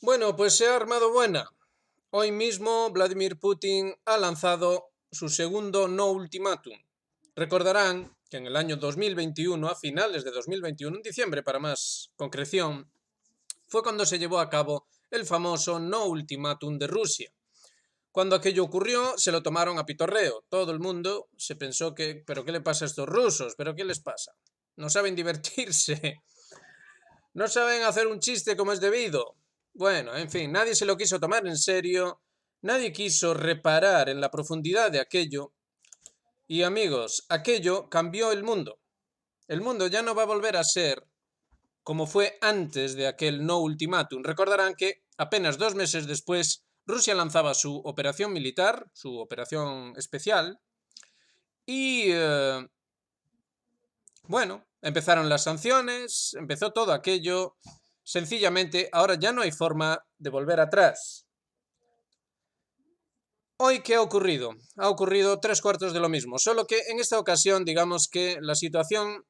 Bueno, pues se ha armado buena. Hoy mismo Vladimir Putin ha lanzado su segundo no ultimátum. Recordarán que en el año 2021, a finales de 2021, en diciembre para más concreción, fue cuando se llevó a cabo el famoso no ultimátum de Rusia. Cuando aquello ocurrió, se lo tomaron a pitorreo. Todo el mundo se pensó que, ¿pero qué le pasa a estos rusos? ¿Pero qué les pasa? No saben divertirse. No saben hacer un chiste como es debido. Bueno, en fin, nadie se lo quiso tomar en serio, nadie quiso reparar en la profundidad de aquello. Y amigos, aquello cambió el mundo. El mundo ya no va a volver a ser como fue antes de aquel no ultimátum. Recordarán que apenas 2 meses después Rusia lanzaba su operación militar, su operación especial, y bueno, empezaron las sanciones, empezó todo aquello. Sencillamente, ahora ya no hay forma de volver atrás. Hoy, ¿qué ha ocurrido? Ha ocurrido tres cuartos de lo mismo, solo que en esta ocasión, digamos que la situación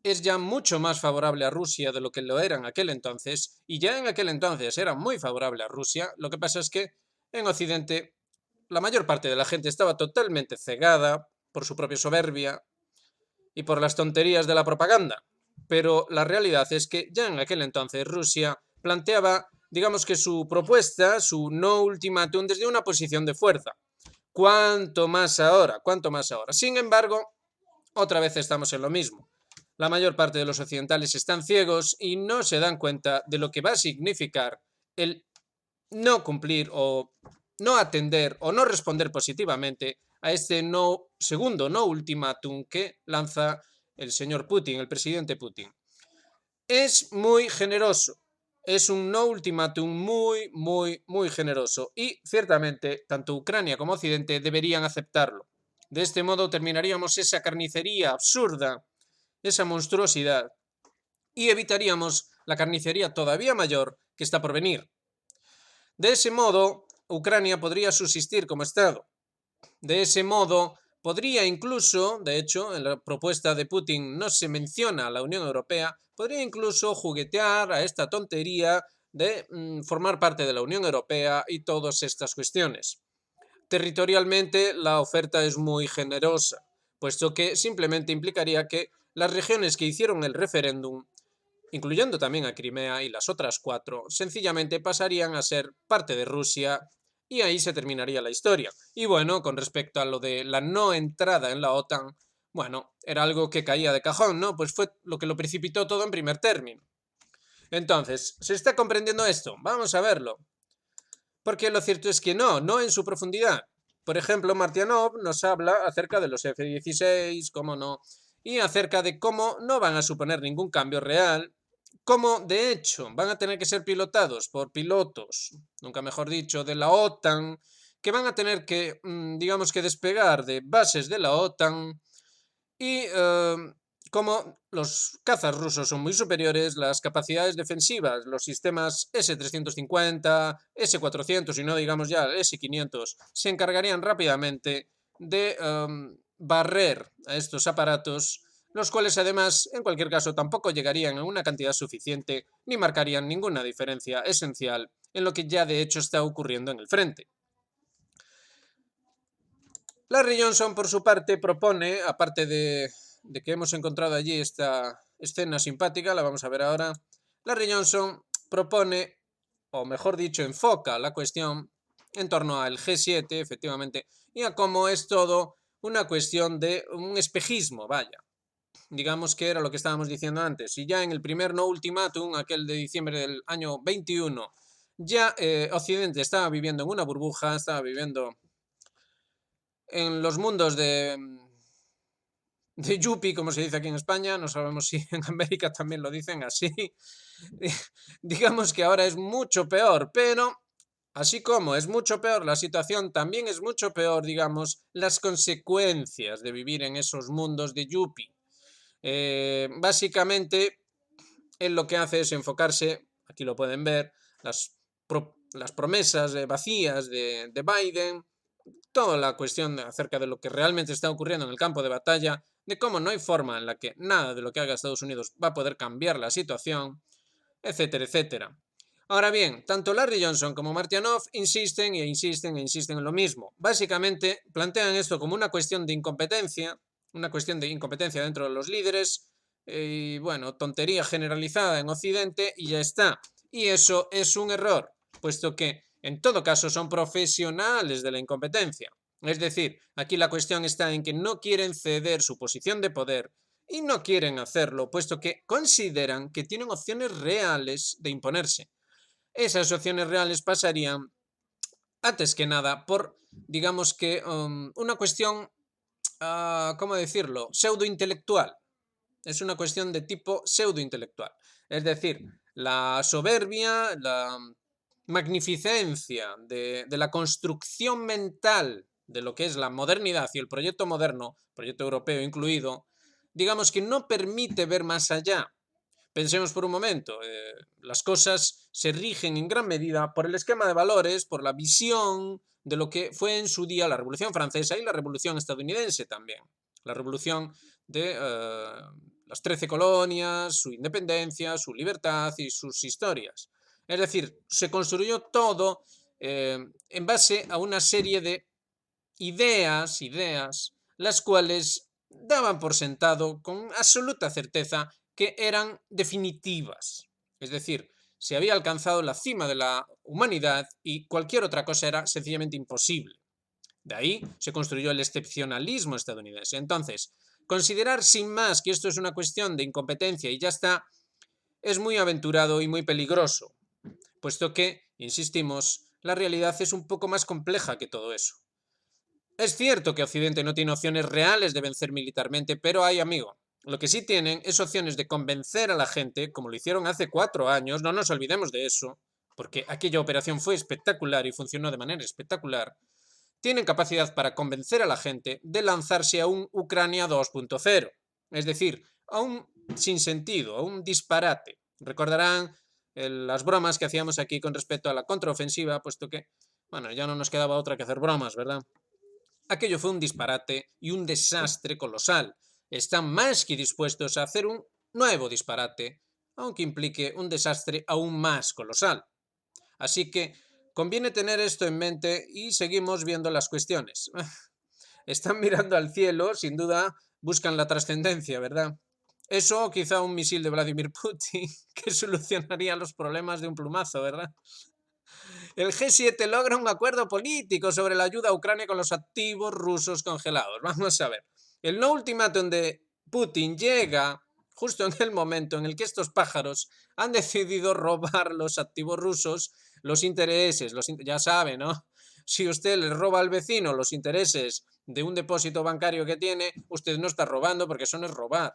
es ya mucho más favorable a Rusia de lo que lo era en aquel entonces, y ya en aquel entonces era muy favorable a Rusia. Lo que pasa es que en Occidente la mayor parte de la gente estaba totalmente cegada por su propia soberbia y por las tonterías de la propaganda. Pero la realidad es que ya en aquel entonces Rusia planteaba, digamos que su propuesta, su no ultimátum, desde una posición de fuerza. ¿Cuánto más ahora? ¿Cuánto más ahora? Sin embargo, otra vez estamos en lo mismo. La mayor parte de los occidentales están ciegos y no se dan cuenta de lo que va a significar el no cumplir o no atender o no responder positivamente a este no segundo no ultimátum que lanza el señor Putin, el presidente Putin. Es muy generoso, es un no ultimátum muy generoso y ciertamente tanto Ucrania como Occidente deberían aceptarlo. De este modo terminaríamos esa carnicería absurda, esa monstruosidad, y evitaríamos la carnicería todavía mayor que está por venir. De ese modo, Ucrania podría subsistir como Estado. De ese modo, podría incluso, de hecho, en la propuesta de Putin no se menciona a la Unión Europea, podría incluso juguetear a esta tontería de formar parte de la Unión Europea y todas estas cuestiones. Territorialmente, la oferta es muy generosa, puesto que simplemente implicaría que las regiones que hicieron el referéndum, incluyendo también a Crimea y las otras cuatro, sencillamente pasarían a ser parte de Rusia y ahí se terminaría la historia. Y bueno, con respecto a lo de la no entrada en la OTAN, bueno, era algo que caía de cajón, ¿no? Pues fue lo que lo precipitó todo en primer término. Entonces, ¿se está comprendiendo esto? Vamos a verlo. Porque lo cierto es que no en su profundidad. Por ejemplo, Martianov nos habla acerca de los F-16, cómo no, y acerca de cómo no van a suponer ningún cambio real, cómo de hecho van a tener que ser pilotados por pilotos, nunca mejor dicho, de la OTAN, que van a tener que, digamos que despegar de bases de la OTAN y como los cazas rusos son muy superiores, las capacidades defensivas, los sistemas S-350, S-400 y no digamos ya S-500, se encargarían rápidamente de barrer a estos aparatos, los cuales además, en cualquier caso, tampoco llegarían a una cantidad suficiente ni marcarían ninguna diferencia esencial en lo que ya de hecho está ocurriendo en el frente. Larry Johnson, por su parte, propone, aparte de que hemos encontrado allí esta escena simpática, la vamos a ver ahora, Larry Johnson propone, o mejor dicho, enfoca la cuestión en torno al G7, efectivamente, y a cómo es todo una cuestión de un espejismo, vaya. Digamos que era lo que estábamos diciendo antes. Y ya en el primer no ultimátum, aquel de diciembre del año 21, ya Occidente estaba viviendo en una burbuja, estaba viviendo en los mundos de Yuppie, como se dice aquí en España, no sabemos si en América también lo dicen así. Digamos que ahora es mucho peor, pero así como es mucho peor la situación, también es mucho peor, digamos, las consecuencias de vivir en esos mundos de Yuppie. Básicamente, él lo que hace es enfocarse, aquí lo pueden ver, las promesas vacías de Biden, toda la cuestión acerca de lo que realmente está ocurriendo en el campo de batalla, de cómo no hay forma en la que nada de lo que haga Estados Unidos va a poder cambiar la situación, etcétera, etcétera. Ahora bien, tanto Larry Johnson como Martianov insisten e insisten e insisten en lo mismo. Básicamente plantean esto como una cuestión de incompetencia dentro de los líderes y bueno, tontería generalizada en Occidente y ya está. Y eso es un error, puesto que en todo caso son profesionales de la incompetencia. Es decir, aquí la cuestión está en que no quieren ceder su posición de poder y no quieren hacerlo, puesto que consideran que tienen opciones reales de imponerse. Esas opciones reales pasarían, antes que nada, por, digamos que, una cuestión, ¿cómo decirlo?, pseudointelectual. Es una cuestión de tipo pseudointelectual. Es decir, la soberbia, la magnificencia de la construcción mental de lo que es la modernidad y el proyecto moderno, proyecto europeo incluido, digamos que no permite ver más allá. Pensemos por un momento, las cosas se rigen en gran medida por el esquema de valores, por la visión de lo que fue en su día la Revolución Francesa y la Revolución Estadounidense también. La revolución de las 13 colonias, su independencia, su libertad y sus historias. Es decir, se construyó todo en base a una serie de ideas, las cuales daban por sentado con absoluta certeza que eran definitivas. Es decir, se había alcanzado la cima de la humanidad y cualquier otra cosa era sencillamente imposible. De ahí se construyó el excepcionalismo estadounidense. Entonces, considerar sin más que esto es una cuestión de incompetencia y ya está, es muy aventurado y muy peligroso, puesto que, insistimos, la realidad es un poco más compleja que todo eso. Es cierto que Occidente no tiene opciones reales de vencer militarmente, pero hay, amigo. Lo que sí tienen es opciones de convencer a la gente, como lo hicieron hace 4 años, no nos olvidemos de eso, porque aquella operación fue espectacular y funcionó de manera espectacular. Tienen capacidad para convencer a la gente de lanzarse a un Ucrania 2.0, es decir, a un sinsentido, a un disparate. Recordarán las bromas que hacíamos aquí con respecto a la contraofensiva, puesto que, bueno, ya no nos quedaba otra que hacer bromas, ¿verdad? Aquello fue un disparate y un desastre colosal. Están más que dispuestos a hacer un nuevo disparate, aunque implique un desastre aún más colosal. Así que conviene tener esto en mente y seguimos viendo las cuestiones. Están mirando al cielo, sin duda buscan la trascendencia, ¿verdad? Eso o quizá un misil de Vladimir Putin que solucionaría los problemas de un plumazo, ¿verdad? El G7 logra un acuerdo político sobre la ayuda a Ucrania con los activos rusos congelados. Vamos a ver. El no ultimátum de Putin llega justo en el momento en el que estos pájaros han decidido robar los activos rusos, los intereses, ya sabe, ¿no? Si usted le roba al vecino los intereses de un depósito bancario que tiene, usted no está robando porque eso no es robar.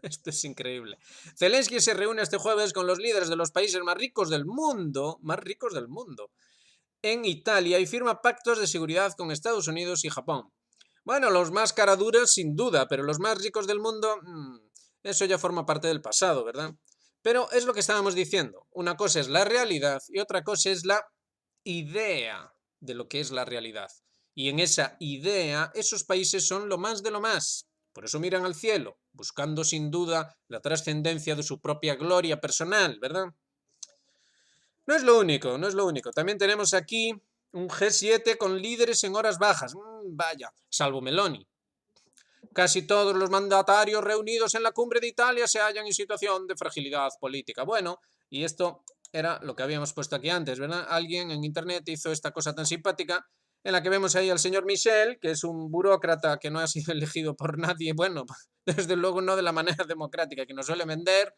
Esto es increíble. Zelensky se reúne este jueves con los líderes de los países más ricos del mundo, en Italia y firma pactos de seguridad con Estados Unidos y Japón. Bueno, los más caraduras sin duda, pero los más ricos del mundo, eso ya forma parte del pasado, ¿verdad? Pero es lo que estábamos diciendo. Una cosa es la realidad y otra cosa es la idea de lo que es la realidad. Y en esa idea, esos países son lo más de lo más. Por eso miran al cielo, buscando sin duda la trascendencia de su propia gloria personal, ¿verdad? No es lo único, no es lo único. También tenemos aquí un G7 con líderes en horas bajas. Vaya, salvo Meloni. Casi todos los mandatarios reunidos en la cumbre de Italia se hallan en situación de fragilidad política. Bueno, y esto era lo que habíamos puesto aquí antes, ¿verdad? Alguien en internet hizo esta cosa tan simpática en la que vemos ahí al señor Michel, que es un burócrata que no ha sido elegido por nadie, bueno, desde luego no de la manera democrática que nos suele vender.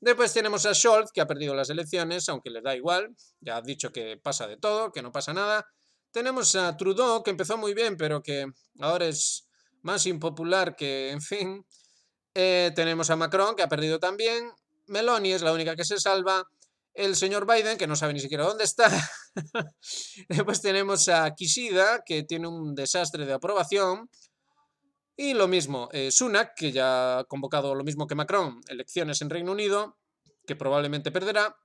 Después tenemos a Scholz, que ha perdido las elecciones, aunque le da igual, ya ha dicho que pasa de todo, que no pasa nada. Tenemos a Trudeau, que empezó muy bien, pero que ahora es más impopular que, en fin. Tenemos a Macron, que ha perdido también. Meloni es la única que se salva. El señor Biden, que no sabe ni siquiera dónde está. Después tenemos a Kishida, que tiene un desastre de aprobación. Y lo mismo, Sunak, que ya ha convocado lo mismo que Macron, elecciones en Reino Unido, que probablemente perderá.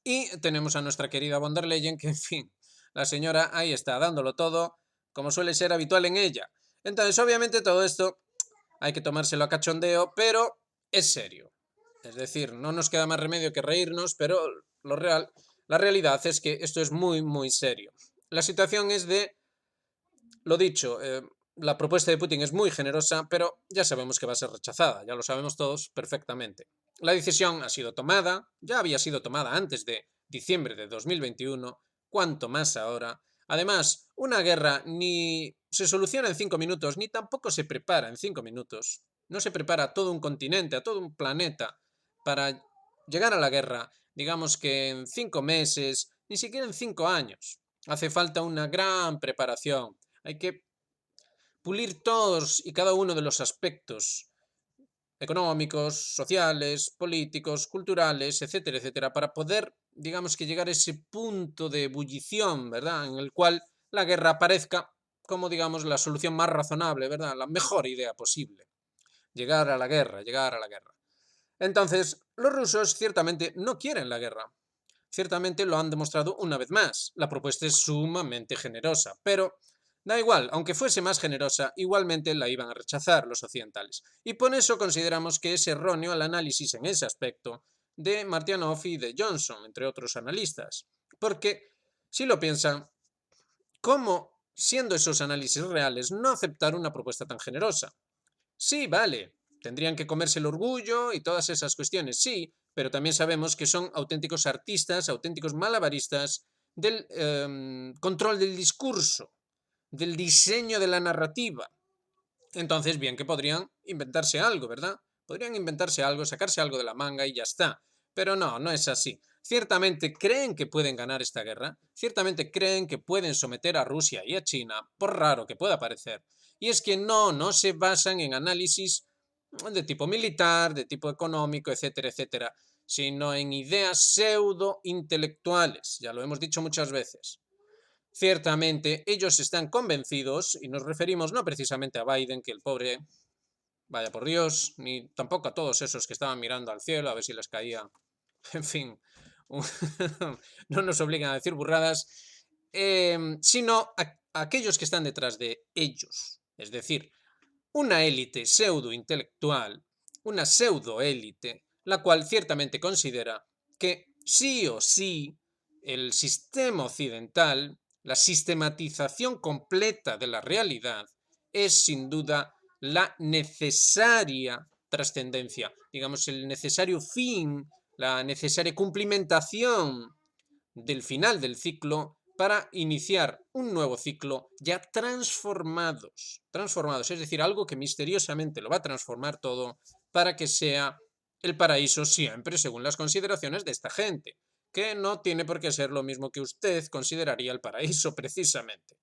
Y tenemos a nuestra querida von der Leyen, que en fin, la señora ahí está dándolo todo, como suele ser habitual en ella. Entonces, obviamente todo esto hay que tomárselo a cachondeo, pero es serio. Es decir, no nos queda más remedio que reírnos, pero la realidad es que esto es muy, muy serio. La situación es de, lo dicho, la propuesta de Putin es muy generosa, pero ya sabemos que va a ser rechazada, ya lo sabemos todos perfectamente. La decisión ha sido tomada, ya había sido tomada antes de diciembre de 2021, cuanto más ahora. Además, una guerra ni se soluciona en 5 minutos, ni tampoco se prepara en 5 minutos. No se prepara a todo un continente, a todo un planeta para llegar a la guerra, digamos que en 5 meses, ni siquiera en 5 años. Hace falta una gran preparación. Hay que pulir todos y cada uno de los aspectos económicos, sociales, políticos, culturales, etcétera, etcétera, para poder, digamos que llegar a ese punto de ebullición, ¿verdad? En el cual la guerra aparezca como, digamos, la solución más razonable, ¿verdad? La mejor idea posible. Llegar a la guerra, llegar a la guerra. Entonces, los rusos ciertamente no quieren la guerra. Ciertamente lo han demostrado una vez más. La propuesta es sumamente generosa, pero da igual, aunque fuese más generosa, igualmente la iban a rechazar los occidentales. Y por eso consideramos que es erróneo el análisis en ese aspecto de Martianov y de Johnson, entre otros analistas. Porque, si lo piensan, ¿cómo, siendo esos análisis reales, no aceptar una propuesta tan generosa? Sí, vale, tendrían que comerse el orgullo y todas esas cuestiones, sí, pero también sabemos que son auténticos artistas, auténticos malabaristas del control del discurso, del diseño de la narrativa. Entonces, bien que podrían inventarse algo, ¿verdad? Podrían inventarse algo, sacarse algo de la manga y ya está. Pero no, no es así. Ciertamente creen que pueden ganar esta guerra, ciertamente creen que pueden someter a Rusia y a China, por raro que pueda parecer. Y es que no se basan en análisis de tipo militar, de tipo económico, etcétera, etcétera, sino en ideas pseudo intelectuales. Ya lo hemos dicho muchas veces. Ciertamente, ellos están convencidos, y nos referimos no precisamente a Biden, que el pobre, vaya por Dios, ni tampoco a todos esos que estaban mirando al cielo a ver si les caía, en fin, no nos obligan a decir burradas, sino a aquellos que están detrás de ellos, es decir, una élite pseudo-intelectual, una pseudo-élite, la cual ciertamente considera que sí o sí el sistema occidental, la sistematización completa de la realidad, es sin duda la necesaria trascendencia, digamos, el necesario fin, la necesaria cumplimentación del final del ciclo para iniciar un nuevo ciclo ya transformados, es decir, algo que misteriosamente lo va a transformar todo para que sea el paraíso siempre según las consideraciones de esta gente, que no tiene por qué ser lo mismo que usted consideraría el paraíso precisamente.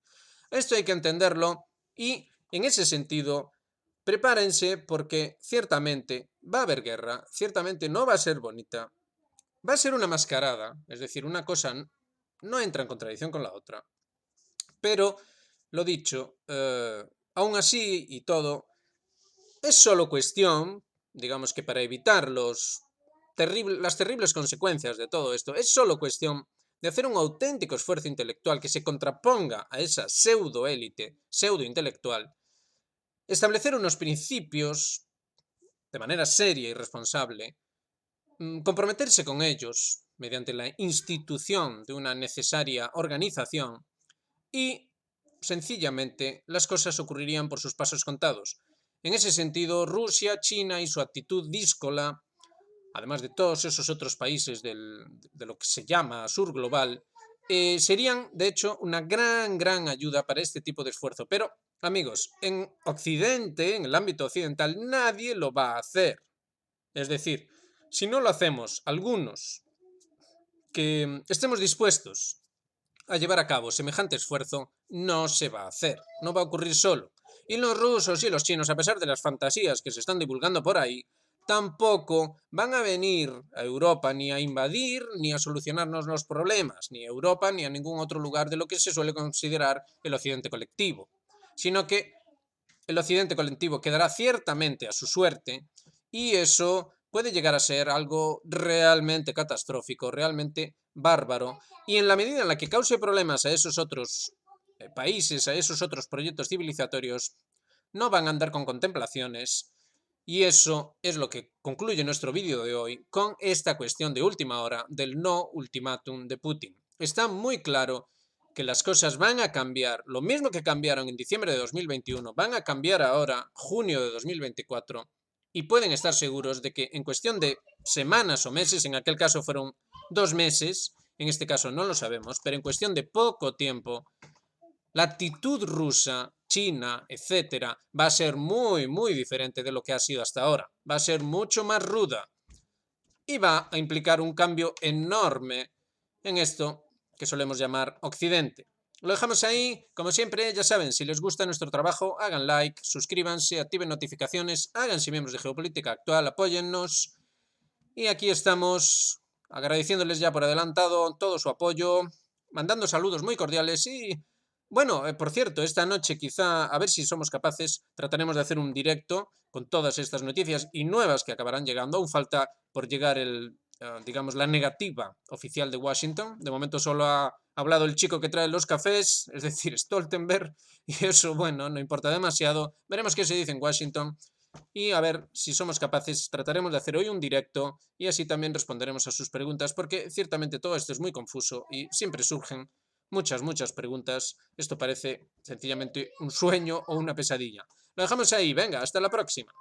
Esto hay que entenderlo y en ese sentido prepárense porque ciertamente va a haber guerra, ciertamente no va a ser bonita, va a ser una mascarada, es decir, una cosa no entra en contradicción con la otra. Pero, lo dicho, aún así y todo, es solo cuestión, digamos que para evitar las terribles consecuencias de todo esto, es solo cuestión de hacer un auténtico esfuerzo intelectual que se contraponga a esa pseudo-élite, pseudo-intelectual, establecer unos principios de manera seria y responsable, comprometerse con ellos mediante la institución de una necesaria organización y sencillamente las cosas ocurrirían por sus pasos contados. En ese sentido, Rusia, China y su actitud díscola, además de todos esos otros países de lo que se llama sur global, serían de hecho una gran ayuda para este tipo de esfuerzo. Pero, amigos, en Occidente, en el ámbito occidental, nadie lo va a hacer. Es decir, si no lo hacemos algunos que estemos dispuestos a llevar a cabo semejante esfuerzo, no se va a hacer, no va a ocurrir solo. Y los rusos y los chinos, a pesar de las fantasías que se están divulgando por ahí, tampoco van a venir a Europa ni a invadir ni a solucionarnos los problemas, ni a Europa ni a ningún otro lugar de lo que se suele considerar el occidente colectivo, sino que el occidente colectivo quedará ciertamente a su suerte y eso puede llegar a ser algo realmente catastrófico, realmente bárbaro, y en la medida en la que cause problemas a esos otros países, a esos otros proyectos civilizatorios, no van a andar con contemplaciones Y eso es lo que concluye nuestro vídeo de hoy con esta cuestión de última hora del no ultimátum de Putin. Está muy claro que las cosas van a cambiar, lo mismo que cambiaron en diciembre de 2021, van a cambiar ahora, junio de 2024, y pueden estar seguros de que en cuestión de semanas o meses, en aquel caso fueron 2 meses, en este caso no lo sabemos, pero en cuestión de poco tiempo, la actitud rusa, China, etcétera, va a ser muy, muy diferente de lo que ha sido hasta ahora. Va a ser mucho más ruda y va a implicar un cambio enorme en esto que solemos llamar Occidente. Lo dejamos ahí, como siempre, ya saben, si les gusta nuestro trabajo, hagan like, suscríbanse, activen notificaciones, háganse miembros de Geopolítica Actual, apóyennos. Y aquí estamos agradeciéndoles ya por adelantado todo su apoyo, mandando saludos muy cordiales y, bueno, por cierto, esta noche quizá, a ver si somos capaces, trataremos de hacer un directo con todas estas noticias y nuevas que acabarán llegando. Aún falta por llegar digamos, la negativa oficial de Washington. De momento solo ha hablado el chico que trae los cafés, es decir, Stoltenberg, y eso, bueno, no importa demasiado. Veremos qué se dice en Washington. Y a ver si somos capaces, trataremos de hacer hoy un directo y así también responderemos a sus preguntas, porque ciertamente todo esto es muy confuso y siempre surgen muchas preguntas. Esto parece sencillamente un sueño o una pesadilla. Lo dejamos ahí, venga, hasta la próxima.